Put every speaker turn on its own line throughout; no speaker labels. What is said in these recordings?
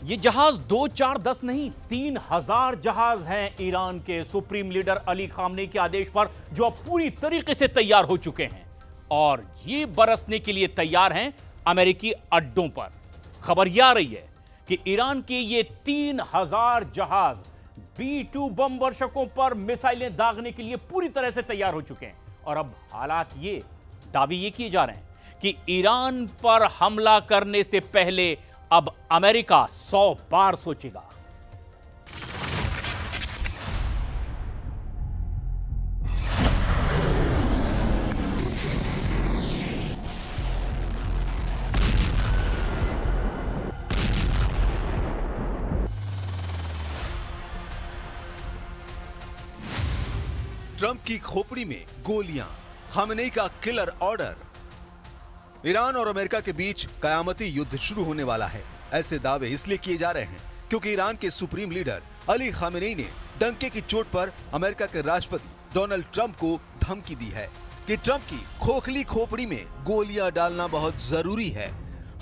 ये जहाज 2, 4, 10 नहीं 3000 जहाज हैं ईरान के सुप्रीम लीडर अली खामनेई के आदेश पर, जो अब पूरी तरीके से तैयार हो चुके हैं और ये बरसने के लिए तैयार हैं अमेरिकी अड्डों पर। खबर यह आ रही है कि ईरान के ये 3000 जहाज B-2 बम वर्षकों पर मिसाइलें दागने के लिए पूरी तरह से तैयार हो चुके हैं और अब हालात ये दावे ये किए जा रहे हैं कि ईरान पर हमला करने से पहले अब अमेरिका 100 बार सोचेगा।
ट्रंप की खोपड़ी में गोलियां, खामेनेई का किलर ऑर्डर। ईरान और अमेरिका के बीच कयामती युद्ध शुरू होने वाला है। ऐसे दावे इसलिए किए जा रहे हैं क्योंकि ईरान के सुप्रीम लीडर अली खामेनेई ने डंके की चोट पर अमेरिका के राष्ट्रपति डोनाल्ड ट्रंप को धमकी दी है कि ट्रंप की खोखली खोपड़ी में गोलियां डालना बहुत जरूरी है।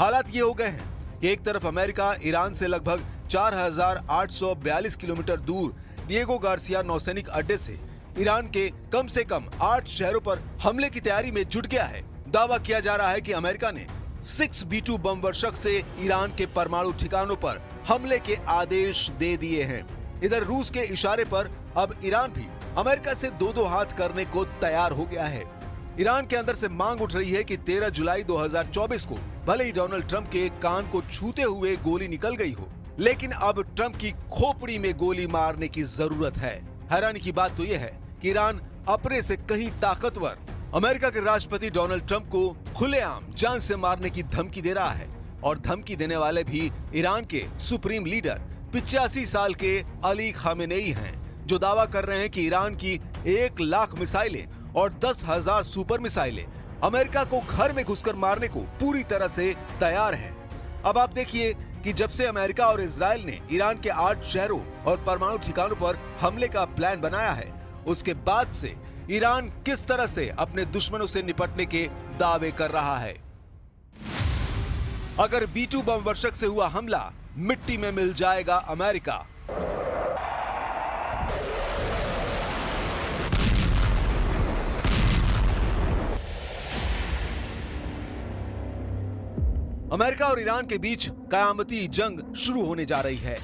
हालात ये हो गए हैं कि एक तरफ अमेरिका ईरान से लगभग 4842 किलोमीटर दूर डिएगो गार्सिया नौसैनिक अड्डे से ईरान के कम से कम 8 शहरों पर हमले की तैयारी में जुट गया है। दावा किया जा रहा है कि अमेरिका ने 6 B-2 बम वर्षक से ईरान के परमाणु ठिकानों पर हमले के आदेश दे दिए हैं। इधर रूस के इशारे पर अब ईरान भी अमेरिका से दो हाथ करने को तैयार हो गया है। ईरान के अंदर से मांग उठ रही है कि 13 जुलाई 2024 को भले ही डोनाल्ड ट्रंप के कान को छूते हुए गोली निकल गई हो, लेकिन अब ट्रंप की खोपड़ी में गोली मारने की जरूरत है। हैरानी की बात तो यह है कि ईरान अपने से कहीं ताकतवर अमेरिका के राष्ट्रपति डोनाल्ड ट्रंप को खुलेआम जान से मारने की धमकी दे रहा है और धमकी देने वाले भी ईरान के सुप्रीम लीडर 85 साल के अली खामेनेई हैं, जो दावा कर रहे हैं कि ईरान की 1 लाख मिसाइलें और 10,000 सुपर मिसाइलें अमेरिका को घर में घुसकर मारने को पूरी तरह से तैयार हैं। अब आप देखिए कि जब से अमेरिका और इजराइल ने ईरान के 8 शहरों और परमाणु ठिकानों पर हमले का प्लान बनाया है, उसके बाद से ईरान किस तरह से अपने दुश्मनों से निपटने के दावे कर रहा है। अगर B-2 बम वर्षक से हुआ हमला, मिट्टी में मिल जाएगा अमेरिका। अमेरिका और ईरान के बीच कयामती जंग शुरू होने जा रही है।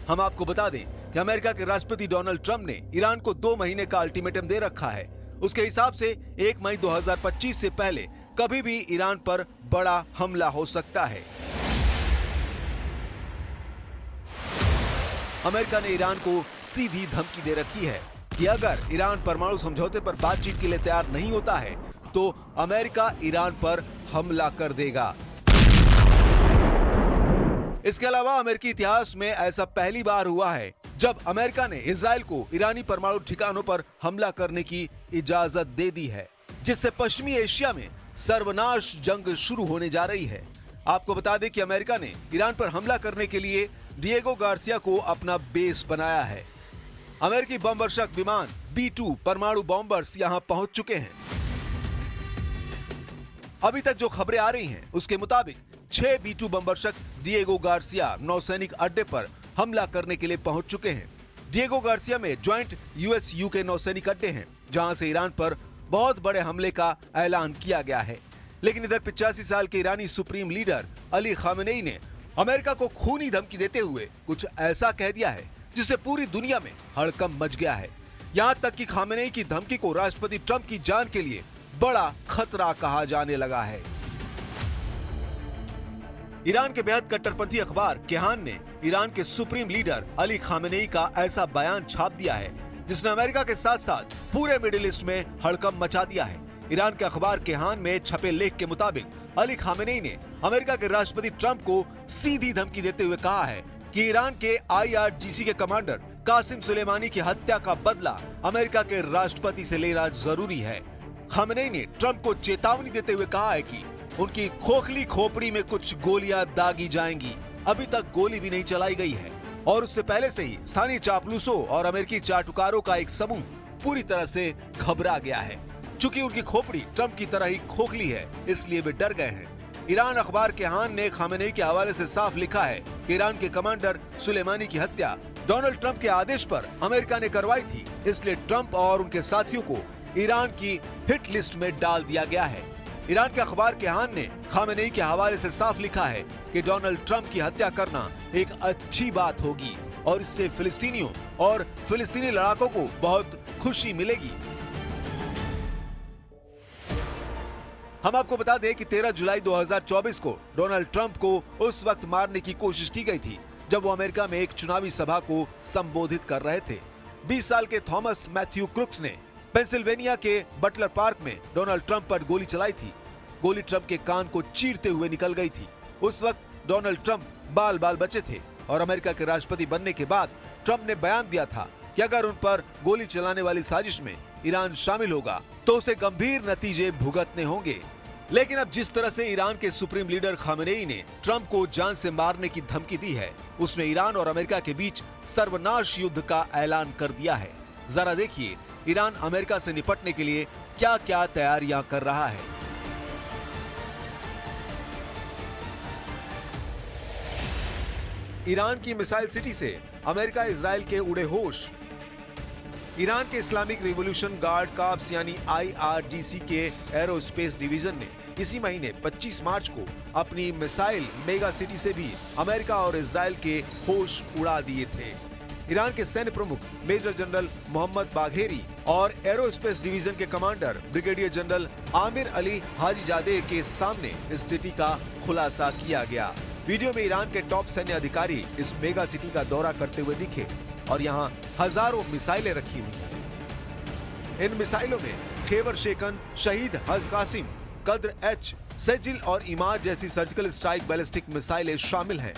हम आपको बता दें कि अमेरिका के राष्ट्रपति डोनाल्ड ट्रंप ने ईरान को 2 महीने का अल्टीमेटम दे रखा है। उसके हिसाब से 1 मई 2025 से पहले कभी भी ईरान पर बड़ा हमला हो सकता है। अमेरिका ने ईरान को सीधी धमकी दे रखी है कि अगर ईरान परमाणु समझौते पर बातचीत के लिए तैयार नहीं होता है तो अमेरिका ईरान पर हमला कर देगा। इसके अलावा अमेरिकी इतिहास में ऐसा पहली बार हुआ है जब अमेरिका ने इजराइल को ईरानी परमाणु ठिकानों पर हमला करने की इजाजत दे दी है, जिससे पश्चिमी एशिया में सर्वनाश जंग शुरू होने जा रही है। आपको बता दें कि अमेरिका ने ईरान पर हमला करने के लिए डिएगो गार्सिया को अपना बेस बनाया है। अमेरिकी बम वर्षक विमान B-2 परमाणु बॉम्बर्स यहां पहुंच चुके हैं। अभी तक जो खबरें आ रही हैं उसके मुताबिक 6 B-2 बम वर्षक डिएगो गार्सिया नौसैनिक अड्डे पर हमला करने के लिए पहुंच चुके हैं। डिएगो गार्सिया में ज्वाइंट US-UK नौसैनिक अड्डे हैं, जहां से ईरान पर बहुत बड़े हमले का ऐलान किया गया है। लेकिन इधर 85 साल के ईरानी सुप्रीम लीडर अली खामेनेई ने अमेरिका को खूनी धमकी देते हुए कुछ ऐसा कह दिया है जिससे पूरी दुनिया में हड़कंप मच गया है। यहां तक कि खामेनेई की धमकी को राष्ट्रपति ट्रंप की जान के लिए बड़ा खतरा कहा जाने लगा है। ईरान के बेहद कट्टरपंथी अखबार केहान ने ईरान के सुप्रीम लीडर अली खामेनेई का ऐसा बयान छाप दिया है जिसने अमेरिका के साथ साथ पूरे मिडिल ईस्ट में हड़कंप मचा दिया है। ईरान के अखबार केहान में छपे लेख के मुताबिक अली खामेनेई ने अमेरिका के राष्ट्रपति ट्रंप को सीधी धमकी देते हुए कहा है कि ईरान के IRGC के कमांडर कासिम सुलेमानी की हत्या का बदला अमेरिका के राष्ट्रपति से लेना जरूरी है। खामेनेई ने ट्रंप को चेतावनी देते हुए कहा है कि उनकी खोखली खोपड़ी में कुछ गोलियां दागी जाएंगी। अभी तक गोली भी नहीं चलाई गई है और उससे पहले से ही स्थानीय चापलूसों और अमेरिकी चाटुकारों का एक समूह पूरी तरह से घबरा गया है। चूंकि उनकी खोपड़ी ट्रंप की तरह ही खोखली है, इसलिए वे डर गए हैं। ईरान अखबार केहान ने खामेनेई के हवाले से साफ लिखा है कि ईरान के कमांडर सुलेमानी की हत्या डोनाल्ड ट्रंप के आदेश पर अमेरिका ने करवाई थी, इसलिए ट्रंप और उनके साथियों को ईरान की हिट लिस्ट में डाल दिया गया है। ईरान के अखबार केहान ने खामेनेई के हवाले से साफ लिखा है कि डोनाल्ड ट्रंप की हत्या करना एक अच्छी बात होगी और इससे फिलिस्तीनियों और फिलिस्तीनी लड़ाकों को बहुत खुशी मिलेगी। हम आपको बता दें कि 13 जुलाई 2024 को डोनाल्ड ट्रंप को उस वक्त मारने की कोशिश की गई थी जब वो अमेरिका में एक चुनावी सभा को संबोधित कर रहे थे। 20 साल के थॉमस मैथ्यू क्रुक्स ने पेंसिल्वेनिया के बटलर पार्क में डोनाल्ड ट्रंप पर गोली चलाई थी। गोली ट्रंप के कान को चीरते हुए निकल गई थी। उस वक्त डोनाल्ड ट्रंप बाल बाल बचे थे और अमेरिका के राष्ट्रपति बनने के बाद ट्रंप ने बयान दिया था कि अगर उन पर गोली चलाने वाली साजिश में ईरान शामिल होगा तो उसे गंभीर नतीजे भुगतने होंगे। लेकिन अब जिस तरह से ईरान के सुप्रीम लीडर खामेनेई ने ट्रंप को जान से मारने की धमकी दी है, उसने ईरान और अमेरिका के बीच सर्वनाश युद्ध का ऐलान कर दिया है। जरा देखिए ईरान अमेरिका से निपटने के लिए क्या क्या तैयारियां कर रहा है। ईरान की मिसाइल सिटी से अमेरिका इजराइल के उड़े होश। ईरान के इस्लामिक रिवॉल्यूशन गार्ड कॉर्प्स यानी IRGC के एरोस्पेस डिवीजन ने इसी महीने 25 मार्च को अपनी मिसाइल मेगा सिटी से भी अमेरिका और इजराइल के होश उड़ा दिए थे। ईरान के सैन्य प्रमुख मेजर जनरल मोहम्मद बाघेरी और एरोस्पेस डिवीजन के commander brigadier general Amir Ali Hajizadeh के सामने इस सिटी का खुलासा किया गया। वीडियो में ईरान के टॉप सैन्य अधिकारी इस मेगा सिटी का दौरा करते हुए दिखे और यहाँ हजारों मिसाइलें रखी हुई हैं। इन मिसाइलों में खेवर शेकन, शहीद हज कासिम, कद्र H, सेजिल और इमाद जैसी सर्जिकल स्ट्राइक बैलिस्टिक मिसाइलें शामिल हैं।